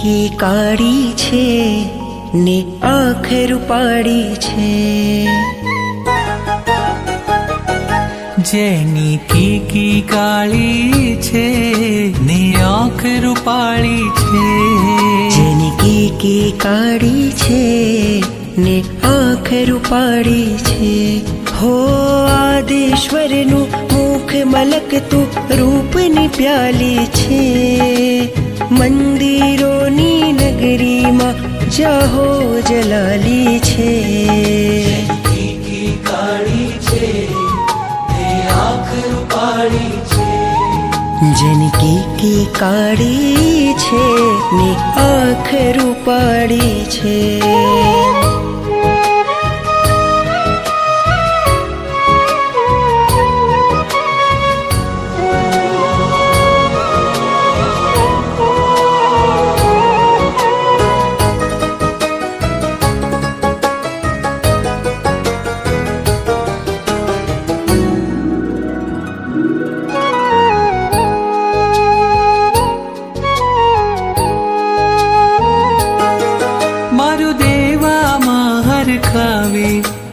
કી કાળી છે ને આંખ રૂપાળી છે, જેની કીકી કાળી છે ને આંખ રૂપાળી છે, જેની કીકી કાળી છે ને આંખ રૂપાળી છે. હો આદેશ્વરનું મુખ મલકતું રૂપની પ્યાલી છે, મંદિરોની નગરીમાં જાહો જલાલી છે. કીકી કાળી છે ને આંખ રૂપાળી છે, જેની કીકી કાળી છે ને આંખ રૂપાળી છે.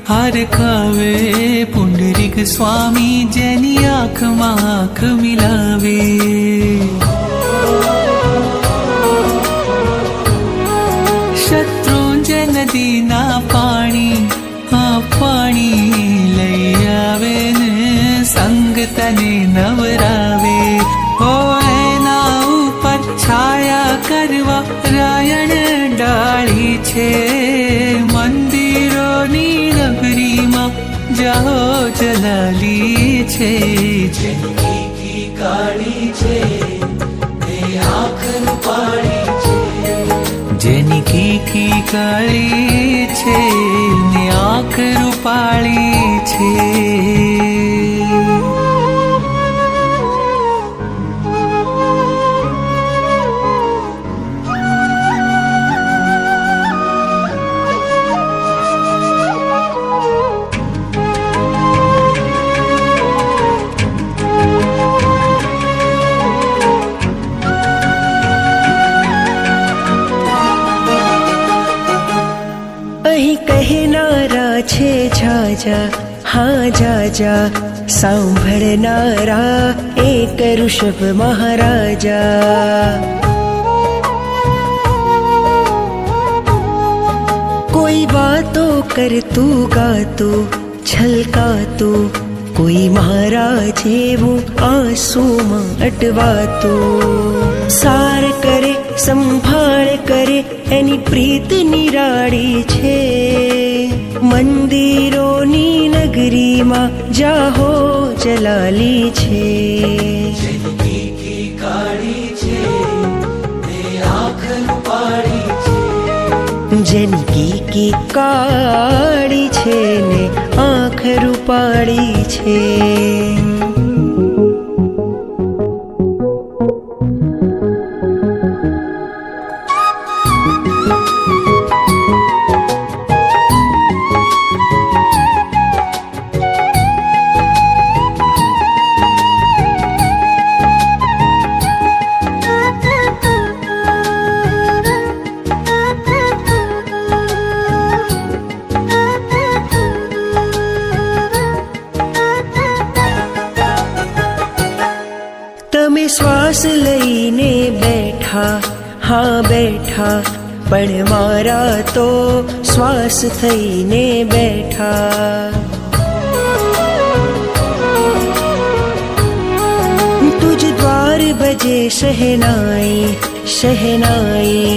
હરખાવે પુંડરીક સ્વામી જેની આંખમાં આંખ મિલાવે, શત્રુંજય નદીના પાણી લઈ આવે ને સંગ તને નવરાવે. હો એના ઉપર છાયા કરવા રાયણ ડાળી છે, મંદિરોની નગરીમાં જાહો જલાલી છે. જેની કીકી કાળી છે ને આંખ રૂપાળી છે, જેની કીકી કાળી છે ને આંખ રૂપાળી છે. અહીં કહેનારા છે જાજા, હા જાજા, સાંભળનારા એક ઋષભ મહારાજા. કોઈ વાતો કરતું ગાતું છલકાતું, કોઈ મારા જેવું આંસુમાં અટવાતું. સાર કરે સંભાળ કરે એની પ્રીત નિરાળી છે, મંદિરોની નગરીમાં જાહો જલાલી છે. જેની કીકી કાળી છે ને આંખ રૂપાળી છે, જેની કીકી કાળી છે ને આંખ રૂપાળી છે. તમે શ્વાસ લઈને બેઠા, હા બેઠા, પણ મારા તો શ્વાસ થઈને બેઠા. તુજ દ્વાર બજે શહેનાઈ શહેનાઈ,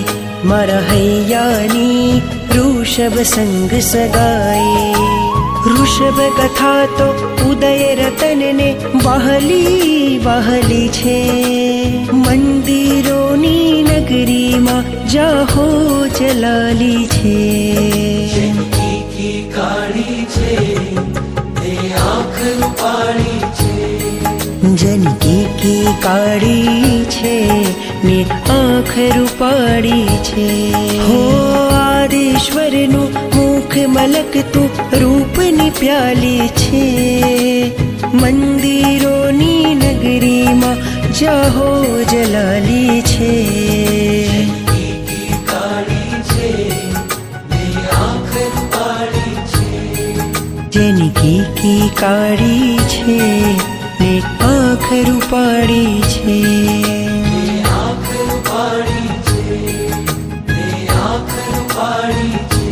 મારા હૈયાની ઋષભ સંગ સગાઈ. ઋષભ કથા તો ઉદય રતનને વહાલી વહાલી છે, મંદિરોની નગરીમાં જાહો જલાલી છે. જેની કીકી કાળી છે ને આંખ રૂપાળી છે, જેની કીકી કાળી છે ને આંખ રૂપાળી છે. હો આદેશ્વરનું મુખ મલકતું રૂપની પ્યાલી છે, મંદિરોની નગરીમાં જાહો જલાલી છે. જનકી કી કાળી છે ને આંખ રૂપાળી છે. આંખ રૂપાળી છે, ને આંખ રૂપાળી છે.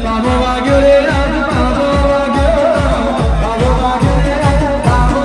બાબો વાગ્યો રે રાજ બાબો વાગ્યો બાબો વાગ્યો રે રાજ બાબો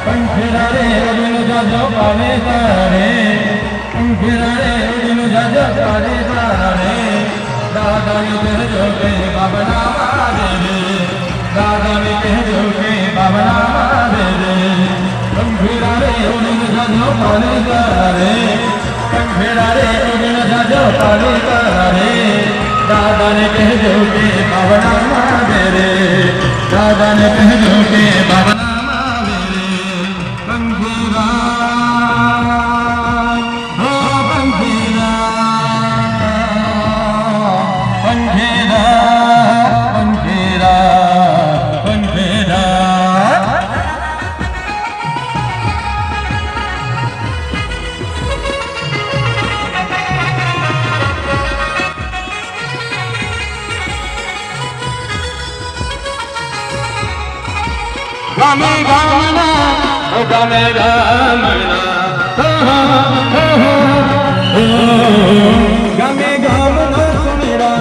पंखरा रे रविन जाजो पावे तारे પંખીરાડે ઉડીનું જાજો પાડી તારે દાદાને કહેજો કે બાબના મારે રે દાદાને કહેજો કે બાબના મારે રે પંખીરાડે ઉડીનું જાજો પાડી તારે પંખીરાડે ઉડીનું જાજો પાડી તારે દાદાને કહેજો કે બાબના મારે રે દાદાને કહેજો કે બાબના મારે રે પંખીરા હો પંખીરા પંખીરા પંખીરા પંખીરા ગામે ગામના ગામે ગામના ગામે ગામના સુમેરા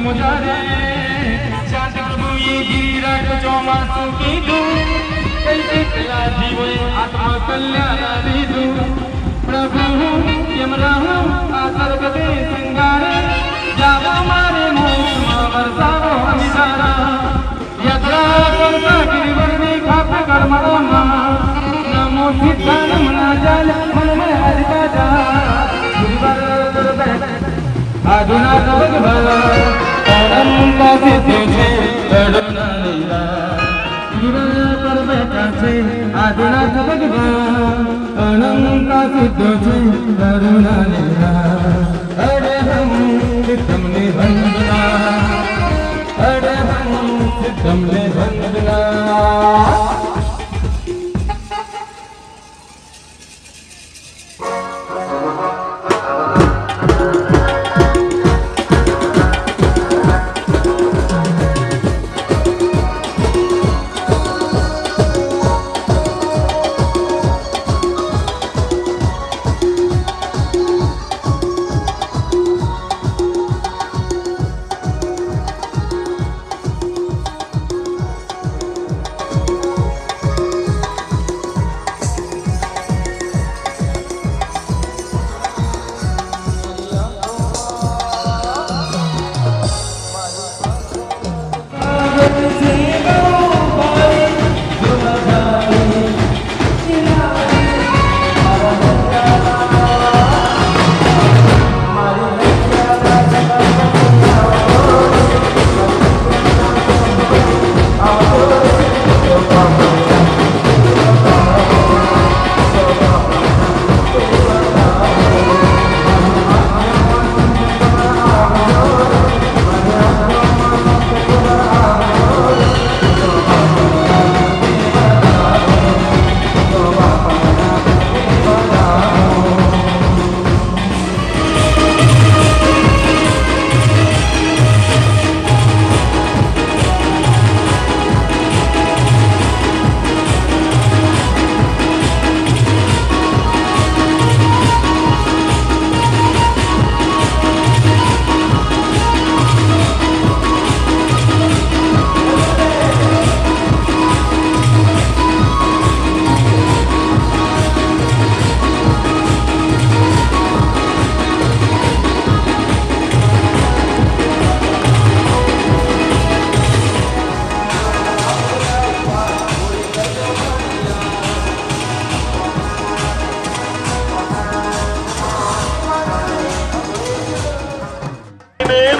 मुजारे शांति प्रभु ये गिरिराज चौमासु कीधु कैसे कला जीवे आत्मा कल्याण दीधु प्रभु यमराहु आसर गते सिंगारे जावा मारे मोह वर्षावो अमितारा यात्रा करता गिरिवर्णी खाप कर्मणा नमो सिद्धान मना जाल मन में अधिका जा गिरिवर करते आधुना भगवान परम का सिद्धि छे अडना लीला गिरिवर पर बैठा छे आधुना भगवान परम का सिद्धि छे अडना लीला अरे हम सिद्धमने वंदना अरे हम सिद्धमने वंदना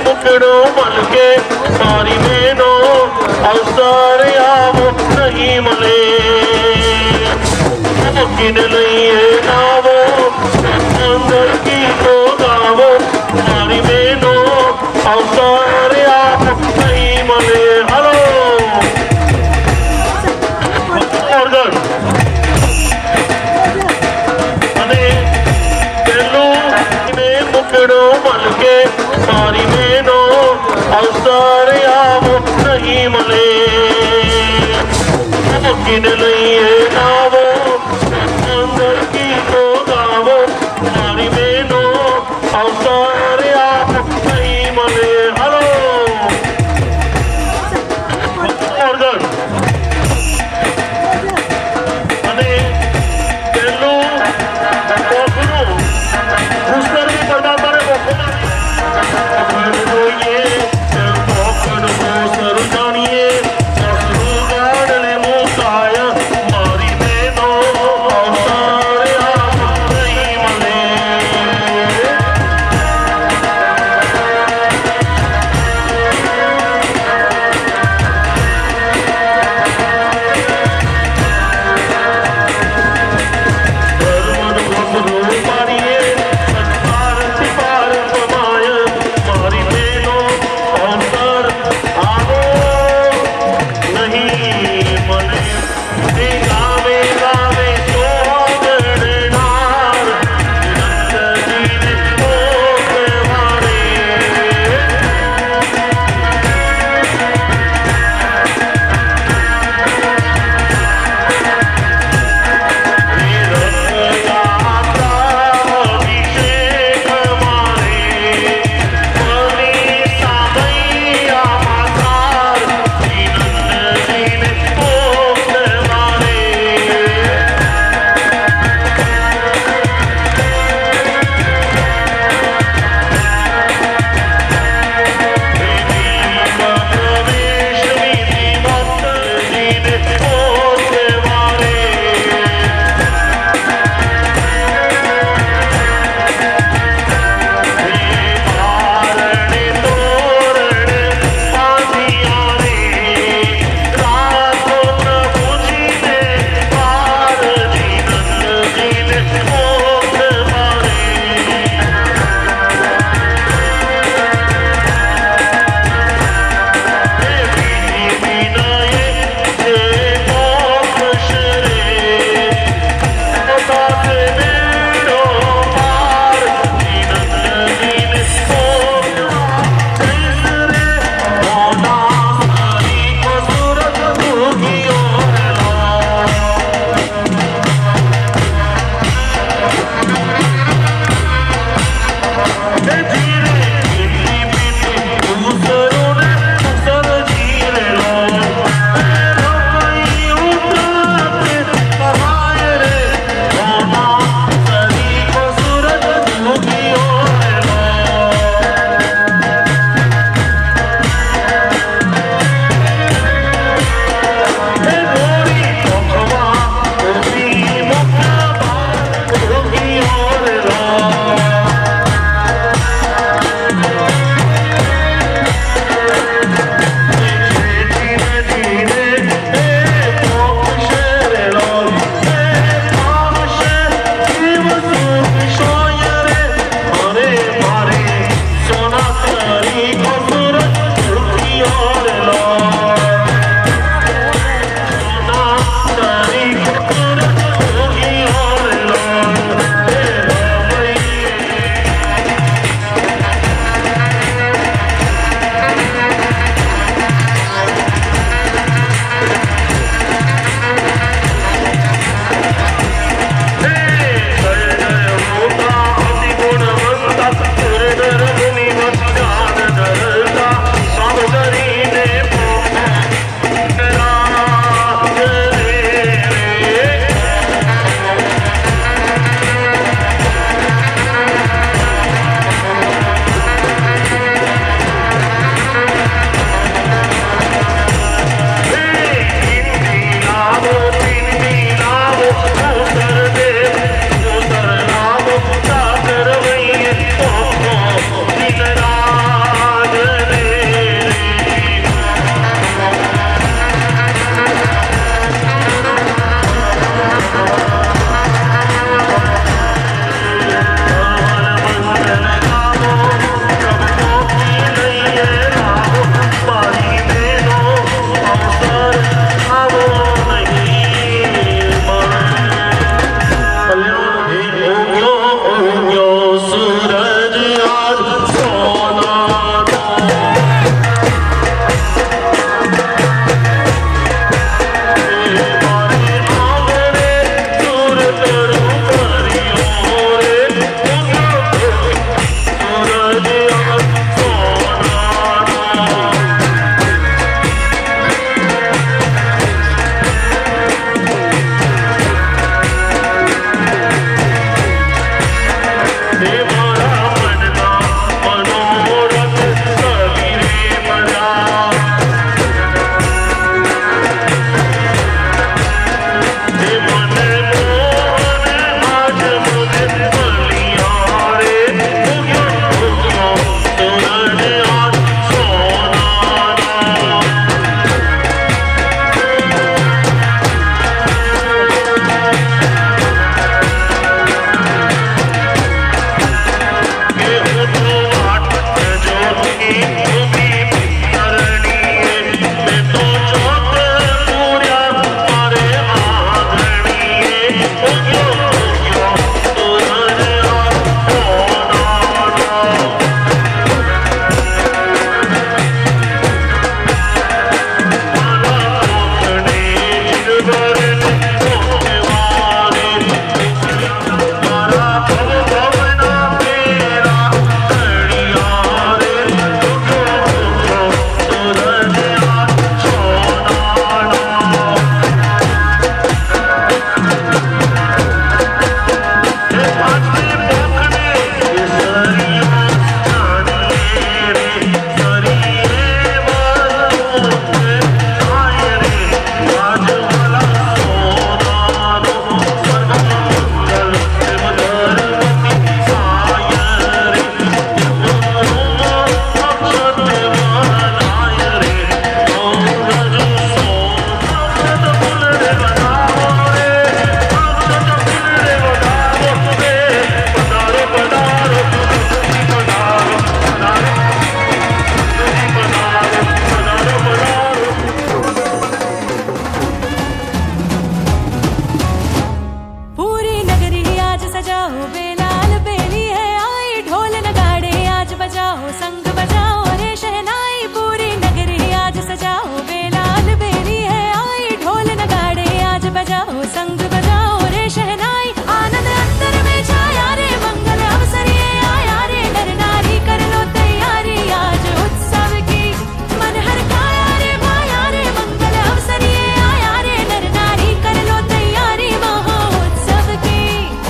मुकड़ो मल के सारी बहनो अवसर आवो नहीं मले किन लइए नावो अंदर की तो गावो सारी बहनो अवसर आवो नहीं मले हेलो ऑर्डर अने चलो में मुकड़ो मल के सारी बहनो अवसर आवो नहीं मले किन लइए नावो अंदर की तो गावो सारी बहनो अवसर आवो नहीं मले हेलो ऑर्डर अने चलो ओपनो भूस्तर की पड़ता रे ओपनो बजाओ संग बजाओ रे शहनाई पूरी नगरी आज सजाओ बेलाल बेली है आई ढोल नगाड़े आज बजाओ संग बजाओ रे शहनाई आनंद अंतर में छाया रे मंगल अवसर ये आया रे नर नारी कर लो तैयारी आज उत्सव की मन हर काया रे भाया रे मंगल अवसर ये आया रे नर नारी कर लो तैयारी महोत्सव की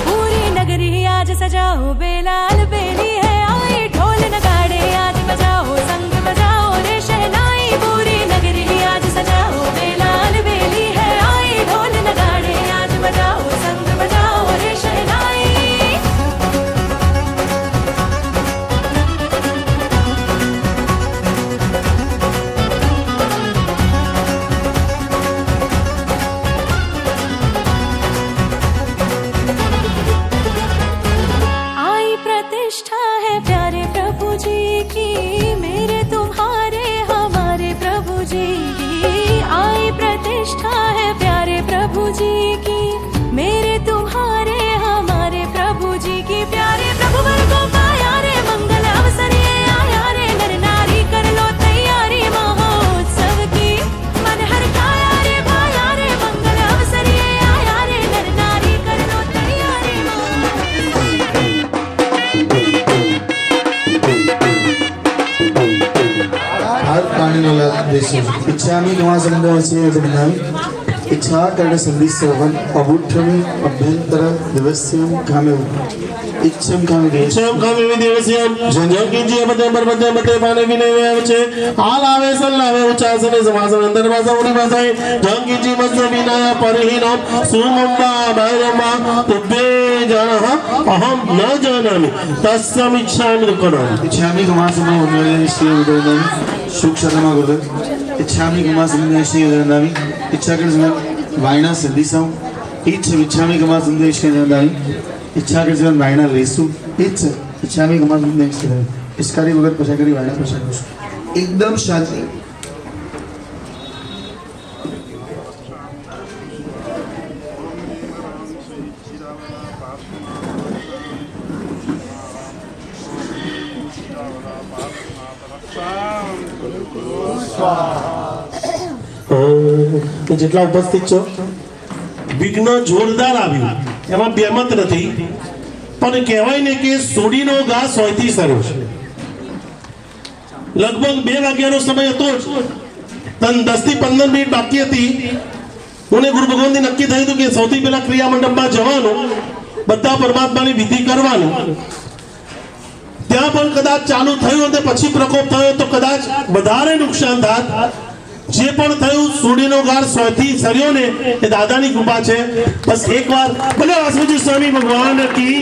पूरी नगरी आज सजाओ बेलाल बेली है आई ढोल नगाड़े आज बजाओ संग बजाओ रे शहनाई पूरी नगरी आज सजाओ बेलाल बेली है आई ढोल नगाड़े आज बजाओ संग बजाओ रे शहनाई आई प्रतिष्ठा है प्यारे प्रभु जी की मेरे तुम्हारे हमारे प्रभु जी की आई प्रतिष्ठा है प्यारे प्रभु जी की मेरे तुम्हारे हमारे प्रभु जी की प्यारे प्रभु वर को पाया रे मंगल अवसर ये आया रे नर नारी कर लो तैयारी महोत्सव की मन हर काया रे भाया रे मंगल अवसर ये आया रे नर नारी कर लो तैयारी इच्छामि इच्छा कर्ण संधि सेवन अबुठमी अभ्यंतर दिवस्यम कामे इच्छम कामे दिवस्यम जनकी जी मते परमते मते पाने की नहीं आवे छे हाल आवे सल्लावे उच्चासने समासन अंतर भाषा उड़ी भाषाएं जनकी जी मत विनाया परिहीनम सुमम्बा भैरम्बा तुभ्ये जानः अहम न जानामि तस्सम इच्छामि करोमि इच्छामि कमासनो उन्नयन श्री उदयनामि सुख शर्मा गुरु इच्छामि कमासनो श्री उदयनामि इच्छा कर जीवन वायना संदेशम इच्छामि कमासनो श्री उदयनामि इच्छा कर जीवन वायना लेसु इच्छामि कमासनो श्री इसकारी वगैरह पछा करी वायना पछा एकदम शांति જેટલા ઉપસ્થિત છો વિઘ્ન જોરદાર આવ્યું એમાં બેમત નથી પણ કહેવાય ને કે સોડીનો ઘા સોયથી સર્યો છે લગભગ 2 વાગ્યાનો સમય હતો જ તન 10 થી 15 મિનિટ બાકી હતી મને ગુરુ ભગવાનથી નક્કી થયું હતું કે સૌથી પહેલા ક્રિયા મંડપમાં જવાનું બધા પરમાત્માની વિધિ કરવાનું ત્યાં પણ કદાચ ચાલુ થયું અને પછી પ્રકોપ થયો તો કદાચ વધારે નુકસાન થાત જે પણ થયું સુડીનો ગાર સ્વથી સર્યો ને એ દાદાની કૃપા છે બસ એકવાર ભલે વાસુજી સ્વામી ભગવાન કી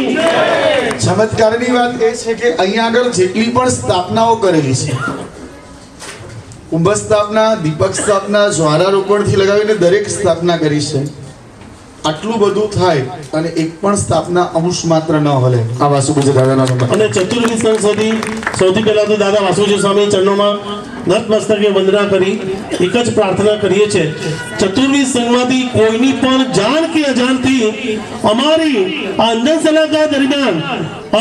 ચમત્કારની વાત એ છે કે અહીંયા આગળ જેટલી પણ સ્થાપનાઓ કરેલી છે કુંભ સ્થાપના દીપક સ્થાપના જ્વારારોપણથી લગાવીને દરેક સ્થાપના કરી છે આટલું બધું થાય અને એક પણ સ્થાપના અંશ માત્ર ન હલે આ વાસુજી દાદાના નંબર અને ચતુર્વિધ સંઘ સૌથી પહેલા તો દાદા વાસુજી સ્વામી ચરણોમાં નતમસ્તકે વંદના કરી એક જ પ્રાર્થના કરીએ છે ચતુર્વિધ સંઘમાંથી કોઈની પણ જાણ કે અજાણથી અમારી આ અંજન સલાહકાર દરમિયાન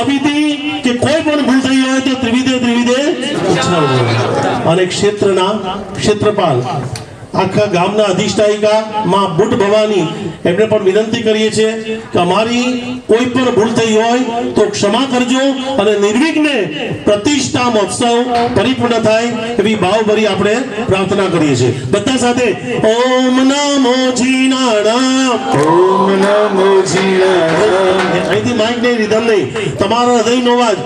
અવિધિ કે કોઈ પણ ભૂલ થઈ હોય તો ત્રિવિધે અને ક્ષેત્રના ક્ષેત્રપાલ આખા ગામના અધિષ્ઠાયિકા માં બુટ ભવાની એમને પણ વિનંતી કરીએ છીએ કે અમારી કોઈ પણ ભૂલ થઈ હોય તો ક્ષમા કરજો અને નિર્વિઘ્ને પ્રતિષ્ઠા મહોત્સવ પરિપૂર્ણ થાય એવી ભાવભરી આપણે પ્રાર્થના કરીએ છીએ બધા સાથે ઓમ નમો જીનારામ ઓમ નમો જીનારામ અહીંથી માઇક નહીં રીધમ નહીં તમારા હૃદયનો અવાજ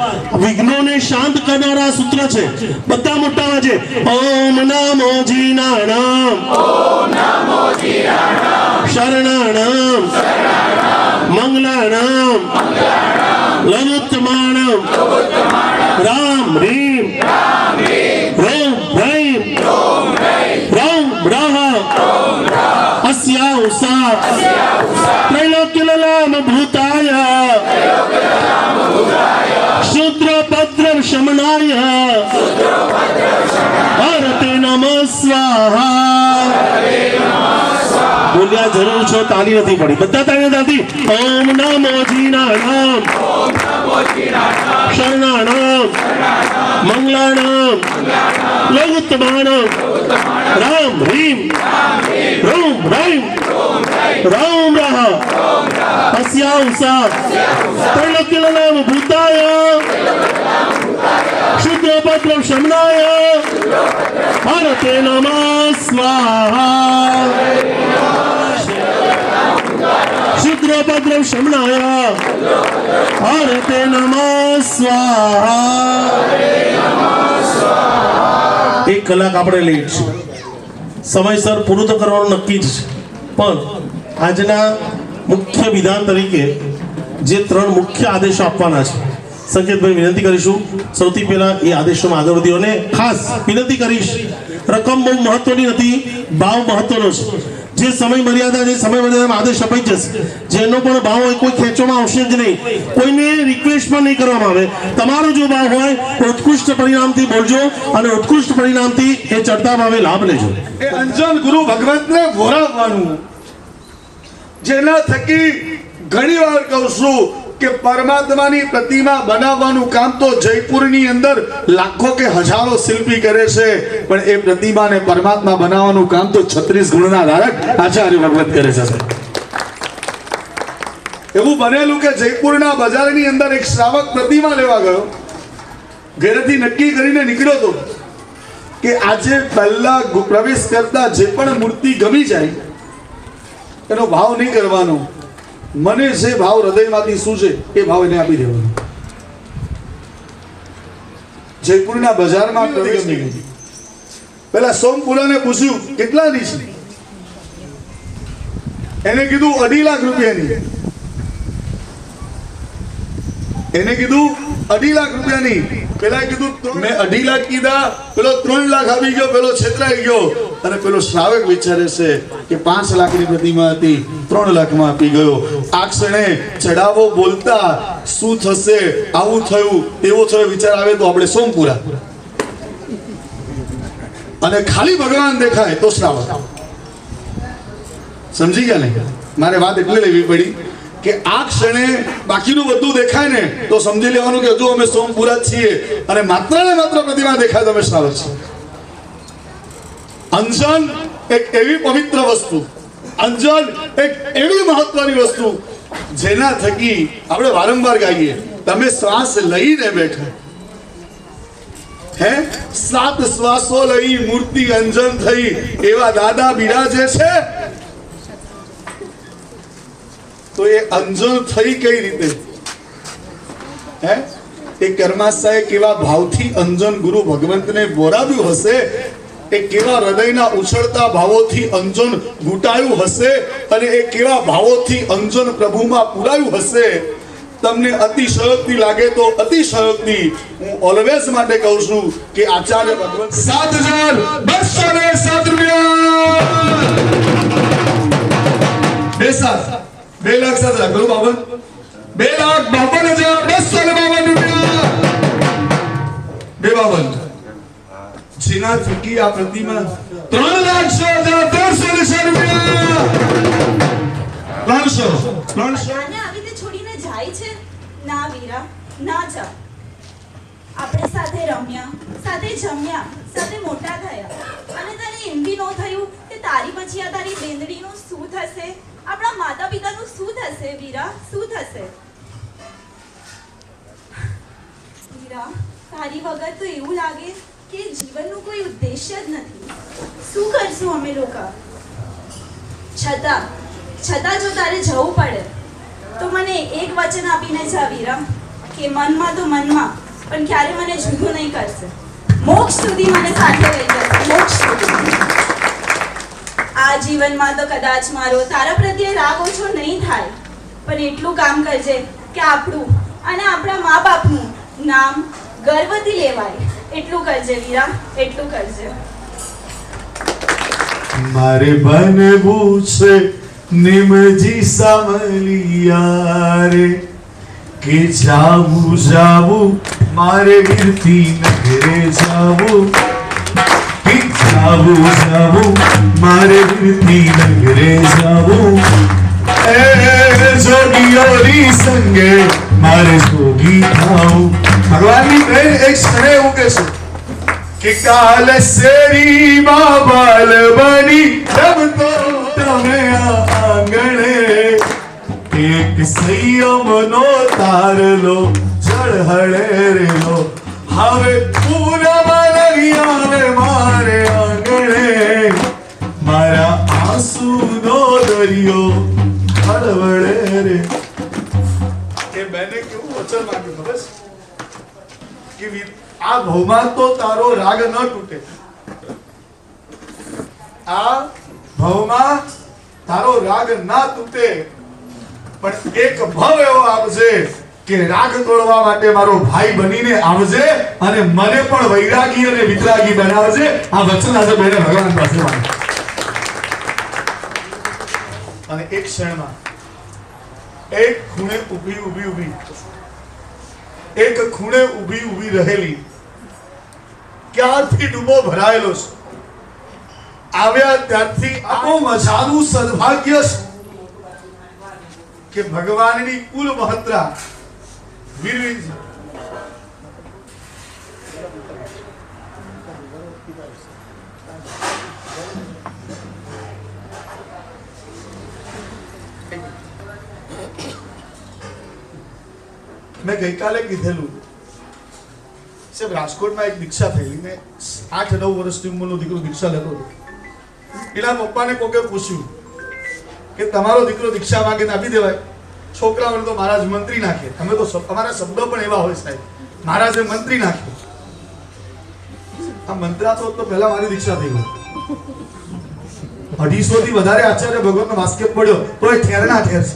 વિઘ્નોને શાંત કરનારા સૂત્ર છે બધા મોટા અવાજે ઓમ નમો જીનારામ ઓમ નમો જીનારામ શરણાણામ મંગલાણામ લઘુત્તમાણામ રામ રીમ રોમ રૈમ રોમ રહ અસ્યા ઉષા त्रैलोक्यललाम भूताय शूद्रभद्र शमनाय हरते नमः स्वाहा बोलिया जरूर छो ताली नहीं पड़ी बता ताली दादी ओम नमो जीनाराम शरणाराम મંગલાનામ લોકોત્તમાનામ રામ રીમ રોમ રૈમ રામ રહ अस्या उषा त्रैलोक्यनाम भूताय शुद्धोपद्रव शमनाय भारते नमः स्वाहा शुद्धोपद्रव शमनाय भारते नमः स्वाहा। एक कलाक આપણે લેટ છે, સમયસર પૂરું તો કરવાનું નક્કી જ છે, પણ આજના મુખ્ય વિધાન તરીકે જે ત્રણ મુખ્ય આદેશો આપવાના છે, સંકેતભાઈ વિનંતી કરીશું સૌથી પહેલા એ આદેશોમાં આગળ વધીઓ અને ખાસ વિનંતી કરીશ, રકમ બહુ મહત્વની નથી, ભાવ મહત્વનો છે। જે સમય મર્યાદામાં આદેશ અપાઈ જશે, જેનો પણ ભાવ હોય કોઈ ખેંચવામાં આવશે જ નહીં, કોઈને રિક્વેસ્ટ પણ નહીં કરવામાં આવે। તમારો જો ભાવ હોય ઉત્કૃષ્ટ પરિણામથી બોલજો અને ઉત્કૃષ્ટ પરિણામથી એ ચડતા ભાવે લાભ લેજો। એ અંજન ગુરુ ભગવંતને વોરાવવાનું, જેના થકી ઘણીવાર કહું છું કે પરમાત્માની પ્રતિમા બનાવવાનું કામ તો જયપુરની અંદર લાખો કે હજારો શિલ્પી કરે છે, પણ એ પ્રતિમાને પરમાત્મા બનાવવાનું કામ તો 36 ગુણના ધારક આચાર્ય ભગવત કરે છે। એવું બનેલું કે જયપુરના બજારની અંદર એક શ્રાવક પ્રતિમા લેવા ગયો, ઘરેથી નક્કી કરીને નીકળ્યો હતો કે આજે પહેલા પ્રવેશ કરતા જે પણ મૂર્તિ ગમી જાય એનો ભાવ નહીં કરવાનો, મને જે ભાવ હૃદયમાંથી શું છે એ ભાવ એને આપી દેવાનો। જયપુરના બજારમાં પેલા સોમપુરાને પૂછ્યું કેટલાની છે, એને કીધું 2.5 લાખ રૂપિયાની, એને કીધું 2.5 લાખ રૂપિયાની, પેલા કીધું મેં 2.5 લાખ કીધા, પેલો 3 લાખ આપી ગયો, પેલો છેતરાઈ ગયો, અને પેલો શ્રાવક વિચારે છે કે 5 લાખની પ્રતિમા હતી 3 લાખમાં આપી ગયો। આ ક્ષણે ચડાવો બોલતા શું થશે, આવું થયું તેવો થયો વિચાર આવે તો આપણે સોમપુરા, અને ખાલી ભગવાન દેખાય તો શ્રાવક। સમજી ગયા ને? મારે વાત એટલે લેવી પડી કે આ ક્ષણે બાકીનું બધું દેખાય ને તો સમજી લેવાનું કે હજુ અમે સોમપુરા જ છીએ, અને માત્ર ને માત્ર પ્રતિમા દેખાય તો અમે શ્રાવક છીએ। અંજન એક એવી પવિત્ર વસ્તુ, અંજન એક એવી મહત્વની વસ્તુ જેના થકી આપણે વારંવાર ગાઈએ, તમે શ્વાસ લઈને બેઠા હે, 7 શ્વાસો લઈ મૂર્તિ અંજન થઈ એવા દાદા બિરાજે છે, તો એ અંજન થઈ કઈ રીતે હે? એ કર્માશાએ કેવા ભાવથી અંજન ગુરુ ભગવંતને બોરાવ્યું હશે, એ કેવા હૃદયના ઉછળતા ભાવોથી અંજન ઘૂંટાયું હશે, અને એ કેવા ભાવોથી અંજન પ્રભુમાં પુરાયું હશે। તમને અતિશયોક્તિ લાગે તો અતિશયોક્તિ, હું ઓલવેઝ માટે કહું છું કે આચાર્ય ભગવંત 7,207 રૂપિયા 2 લાખ 7 લાખ બોલો બાબન, 2,52,252 રૂપિયા 252, જેના થકી આ પ્રતિમા 3,06,1300 રૂપિયા 300 આને આવી રીતે છોડીને જાય છે? ના વીરા, ના જા। આપણે સાથે રમ્યા, સાથે જમ્યા, સાથે મોટા થયા, અને તને એમ બી ન થયું કે તારી પછી આ તારી બેંદડીનું શું થશે, આપણા માતા પિતાનું શું થશે? વીરા, શું થશે? વીરા, તારી વગર તો એવું લાગે કે જીવનનું કોઈ ઉદ્દેશ્ય જ નથી। શું કરશું અમે લોકો? છતાં જો તારે જવું પડે તો મને એક વચન આપીને જા વીરા, કે મનમાં તો મનમાં, પણ ક્યારે મને જુદું નહીં કરશે, મોક્ષ સુધી મને સાથે લઈ જશે, મોક્ષ સુધી। આ જીવનમાં તો કદાચ મારો તારા પ્રત્યે રાગ ઓછો નહીં થાય, પણ એટલું કામ કરજે કે આપણું અને આપણા મા બાપનું નામ ગર્વથી લેવાય, એટલું કરજે વીરા, એટલું કરજે। મારે બનવું છે નિમજી સામલિયા રે, કે જાવું મારે વીરથી નગરે જાવું, કે જાવું મારે વીરથી નગરે જાવું, એ જોગીઓની સંગે મારે જોગી થાવું। ભગવાનની પ્રેમ એક ક્ષણે એવું કે છે કે કાલ શેરી બાબલ બની રમતો તમે આંગણે એક સંયમનો તારલો ઝળહળે રેલો હવે પૂનમ નહીં આવે મારે આંગણે મારા આંસુનો દરિયો હળવળે રે એ બેને કેવું વચન માંગ્યું ખબર છે કે આ ભવમાં તો તારો રાગ ન તૂટે આ ભવમાં તારો રાગ ના તૂટે પણ એક ભવ એવો આવશે કે રાગ તોડવા માટે મારો ભાઈ બનીને આવજે અને મને પણ વૈરાગી અને વિતરાગી બનાવજે આ વચન આજે બેને ભગવાન પાસે માંગ્યું અને એક ક્ષણમાં એક ખૂણે ઊભી રહેલી ક્યારથી ડૂબો ભરાયેલો છે આવ્યા ત્યારથી આખો મજાનું સદભાગ્ય છે કે ભગવાનની કુલ મહત્રા વિરવી છે મેં ગઈકાલે કીધેલું સાહેબ રાજકોટમાં એક દીક્ષા થયેલી ને 8-9 વર્ષની ઉંમરનો દીકરો દીક્ષા લેતો હતો એના પપ્પાને કોકે પૂછ્યું કે તમારો દીકરો દીક્ષા માંગે તો આપી દેવાય છોકરાઓને તો મહારાજ મંત્રી નાખે અમે તો અમારા શબ્દો પણ એવા હોય સાહેબ મહારાજે મંત્રી નાખે આ મંત્રાતો તો પહેલા મારી દીક્ષા થઈ ગઈ 250 થી વધારે આચાર્ય ભગવાનનો વાસ્કેપ પડ્યો તો એ ઠેરના ઠેર છે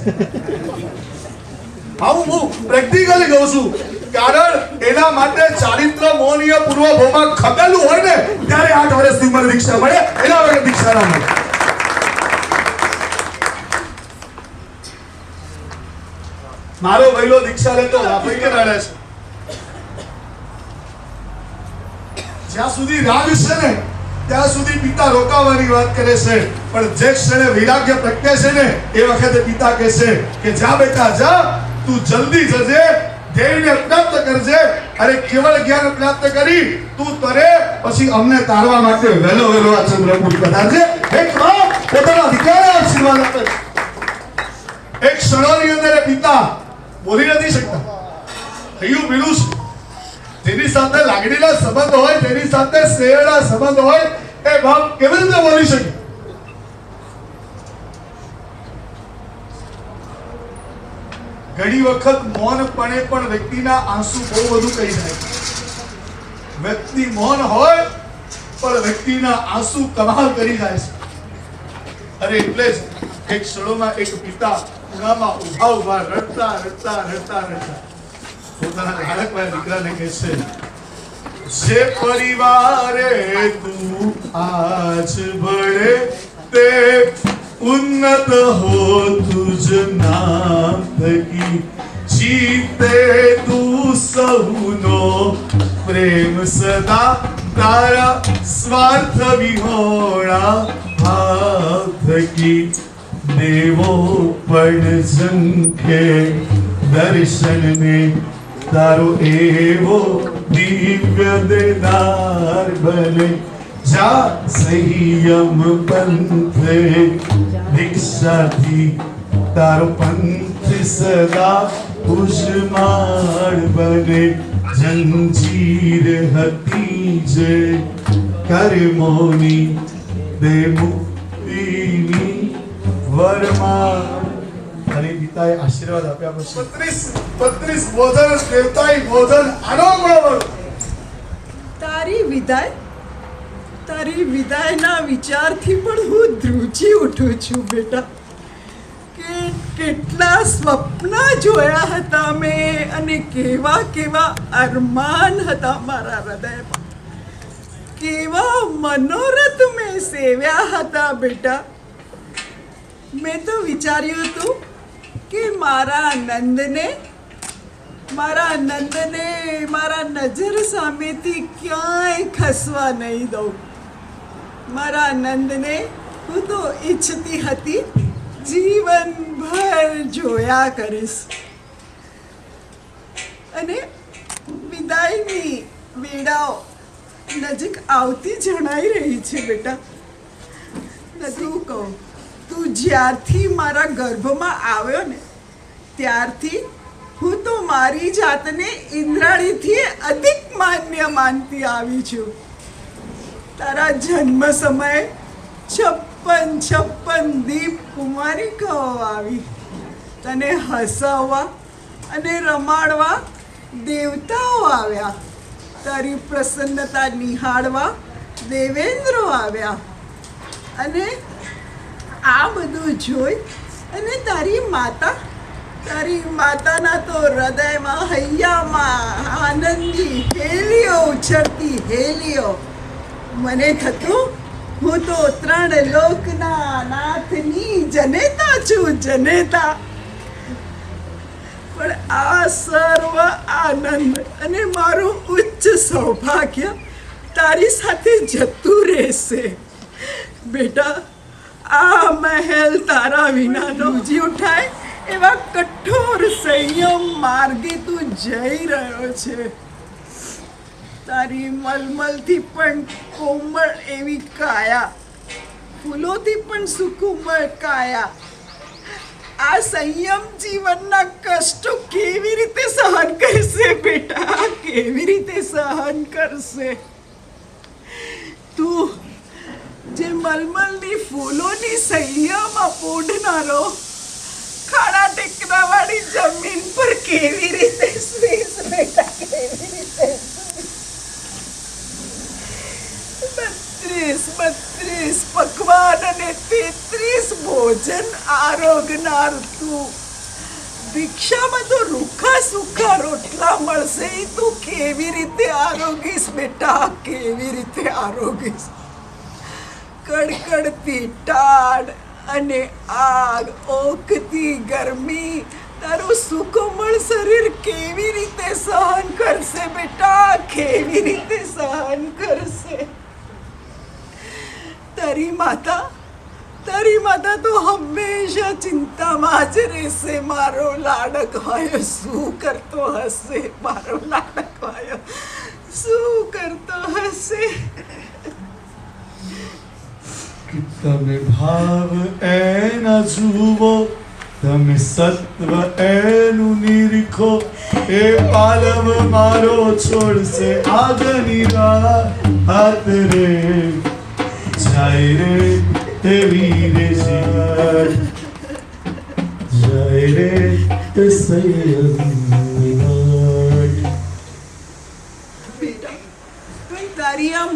હું પ્રેક્ટિકલી કહું છું કારણ એના માટે ચારિત્ર મોહનીય પૂર્વ ભવમાં ખબેલું હોય ને ત્યારે 8 વર્ષની ઉંમરે દીક્ષા મળે એના વગર દીક્ષા ના મળે મારો વૈલો દીક્ષા લેતો ભાઈ કે રડે છે જ્યાં સુધી રાગ છે ને ત્યાં સુધી પિતા રોકાવાની વાત કરે છે પણ જે ક્ષણે વૈરાગ્ય પ્રગટે છે ને એ વખતે પિતા કહે છે કે જા બેટા જા તું જલ્દી જજે ધ્યેયને પ્રાપ્ત કરજે અરે કેવળ જ્ઞાન પ્રાપ્ત કરી તું તરે પછી અમને તારવા માટે વહેલો આ ચંદ્રપુર પધારજે એક બાપ પોતાના દીકરાને આશીર્વાદ આપે એક ક્ષણોની અંદર પિતા બોલી નથી શકતા થયું પીડું જેની સાથે લાગણીના સંબંધ હોય તેની સાથે સ્નેહના સંબંધ હોય એ બાપ કેવી રીતે બોલી શકે ઘણી વખત મૌનપણે પણ વ્યક્તિના આંસુ બહુ બધું કહી જાય વ્યક્તિ મૌન હોય પણ વ્યક્તિના આંસુ કમાલ કરી જાય છે અરે એટલે જ એક ક્ષણોમાં એક પિતા ખૂણામાં ઊભા રડતા પોતાના બાળકના દીકરાને કહે છે જે પરિવારે તું આજ બળે તે उन्नत हो तुझ नाम थकी जीते तू सहुनो प्रेम सदा तारा स्वार्थ विहोणा भाव थकी देवो पण संखे दर्शन में तारो एवो दिव्य देदार बने जा संयम पंथे दीक्षाથી તારો પંથ સદા ઉષ્માળ બને જંજીર હતી જે કર્મોની દે મુક્તિની વરમાળ અને પિતાએ આશીર્વાદ આપ્યા પછી 35 ભોજન દેવતાઈ ભોજન આનો તારી વિદાયના વિચારથી પણ હું ધ્રુજી ઉઠું છું બેટા કે કેટલા સ્વપ્ન જોયા હતા મેં અને કેવા અરમાન હતા મારા હૃદયમાં કેવા મનોરથ મેં સેવ્યા હતા બેટા મેં તો વિચાર્યું હતું કે મારા નંદને મારા નજર સામેથી ક્યાંય ખસવા નહીં દઉં મારા નંદને હું તો ઈચ્છતી હતી જીવનભર જોયા કરીશ અને વિદાયની વેળાઓ નજીક આવતી જણાઈ રહી છે બેટા. તું કહું, તું જ્યારથી મારા ગર્ભમાં આવ્યો ને ત્યારથી હું તો મારી જાતને ઇન્દ્રાણીથી અધિક માન્ય માનતી આવી છું. તારા જન્મ સમયે 56 દીપ કુમારિકાઓ આવી, તને હસાવવા અને રમાડવા દેવતાઓ આવ્યા, તારી પ્રસન્નતા નિહાળવા દેવેન્દ્રો આવ્યા. અને આ બધું જોઈ અને તારી માતાના તો હૃદયમાં હૈયામાં આનંદી હેલીઓ ઉછળતી હેલીઓ. મને થતું હું તો 3 લોકના નાથની જનેતા છું, જનેતા. પણ આ સર્વ આનંદ અને મારું ઉચ્ચ સૌભાગ્ય તારી સાથે જતું રહેશે બેટા. આ મહેલ તારા વિના ધ્રુજી ઉઠાય એવા કઠોર સંયમ માર્ગે તું જઈ રહ્યો છે. તારી મલમલથી પણ કોમળ એવી કાયા, ફૂલોથી પણ સુકુમળ કાયા આ સંયમ જીવનના કષ્ટો કેવી રીતે સહન કરશે બેટા, કેવી રીતે સહન કરશે? તું જે મલમલની ફૂલોની સૈયામાં પોઢનારો ખાડા ટેકરાવાળી જમીન પર કેવી રીતે સૂઈશ બેટા, કેવી રીતે? 32 પકવાન અને 33 ભોજન આરોગનાર તું, ભિક્ષામાં તો રૂખા સૂખા રોટલા મળશે, તું કેવી રીતે આરોગીશ બેટા, કેવી રીતે આરોગીશ? કડકડતી ટાઢ અને આગ, ઓકતી ગરમી તારું સુકોમળ શરીર કેવી રીતે સહન કરશે બેટા, કેવી રીતે સહન કરશે? તારી માતા તો હંમેશા ચિંતામાં જ રહેશે. મારો લાડકવાયો શું કરતો હશે, મારો લાડકવાયો શું કરતો હશે? તમે ભાવ એના જુઓ, તમે સત્વ એનું નિરખો, એ પાલવ મારો છોડશે આગની રાત રે. જાય રે તે વીરે જીવન, જાય રે તે સંયમ. બેટા, તારી આ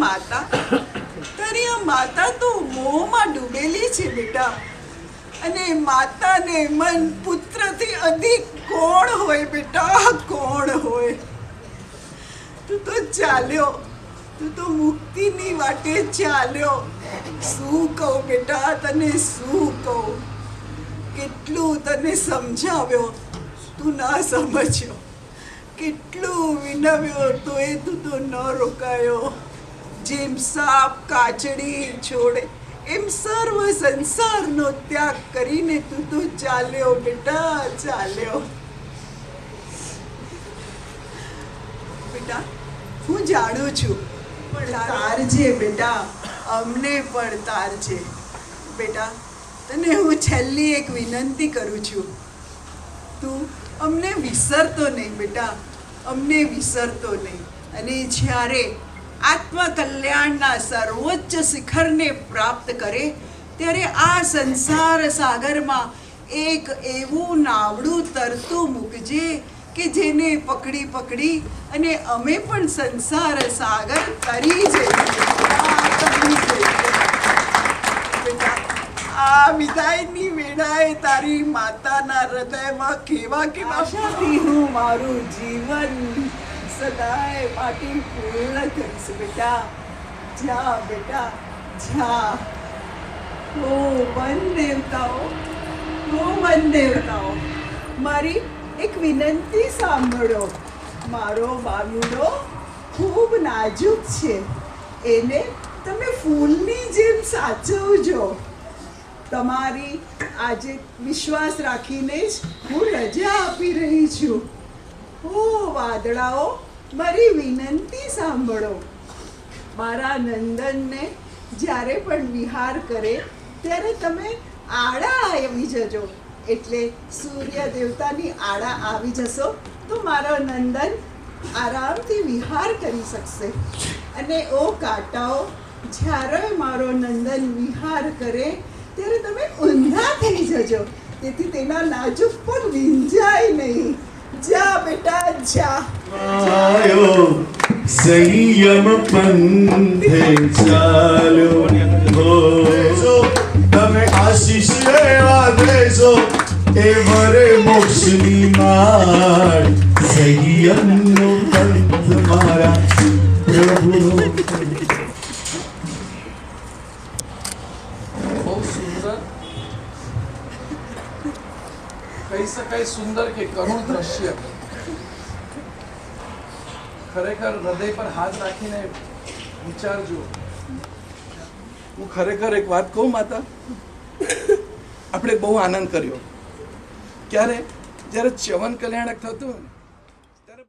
માતા તો મોહમાં ડૂબેલી છે બેટા. અને માતાને મન પુત્રથી અધિક કોણ હોય બેટા, કોણ હોય? તું તો ચાલ્યો, તું તો મુક્તિની વાટે ચાલ્યો. શું કહું બેટા તને, શું કહું? કેટલું તને સમજાવ્યો, તું ના સમજ્યો. કેટલું વિનવ્યો તોય તું તો ન રોકાયો. જેમ સાપ કાચડી છોડે એમ સર્વ સંસારનો ત્યાગ કરીને તું તો ચાલ્યો બેટા, ચાલ્યો. બેટા હું જાણું છું, પણ તારજે બેટા, અમને પણ તારજે બેટા. તને હું છેલ્લી એક વિનંતી કરું છું, તું અમને વિસરતો નહીં બેટા, અમને વિસરતો નહીં. અને જ્યારે આત્મકલ્યાણના સર્વોચ્ચ શિખરને પ્રાપ્ત કરે ત્યારે આ સંસાર સાગરમાં એક એવું નાવડું તરતું મૂકજે કે જેને પકડી અને અમે પણ સંસાર સાગર તરી જઈએ. આ વિદાયની વેળાએ તારી માતાના હૃદયમાં કેવા આશાથી હું મારું જીવન સદાય માટે પૂર્ણ કરીશ બેટા. જા બેટા, જા. ઓ વન દેવતાઓ, મારી એક વિનંતી સાંભળો. મારો બાલુડો ખૂબ નાજુક છે, એને તમે ફૂલની જેમ સાચવજો. તમારી આજે વિશ્વાસ રાખીને જ હું રજા આપી રહી છું. ઓ વાદળાઓ, મારી વિનંતી સાંભળો. મારા નંદનને જ્યારે પણ વિહાર કરે ત્યારે તમે આડા આવી જજો, એટલે સૂર્ય દેવતાની આડા આવી જશો તો મારો નંદન આરામથી વિહાર કરી શકશે. અને ઓ કાંટાઓ, જ્યારે મારો નંદન વિહાર કરે ત્યારે તમે ઊંધા થઈ જજો, તેથી તેના નાજુક પણ વિંજાય નહીં. જા બેટા જા. આયો સંયમ પંથે ચાલ્યો હો, તમે આશીષ એવા દેશો એ વરે મોક્ષની માળ, સંયમનો પંથ મારા પ્રભુનો. બહુ સુંદર, કહી શકાય સુંદર કે કરુણ દ્રશ્ય. ખરેખર હૃદય પર હાથ રાખીને વિચારજો. હું ખરેખર એક વાત કહું માતા, આપણે બહુ આનંદ કર્યો. ક્યારે? જ્યારે ચ્યવન કલ્યાણક થતું ને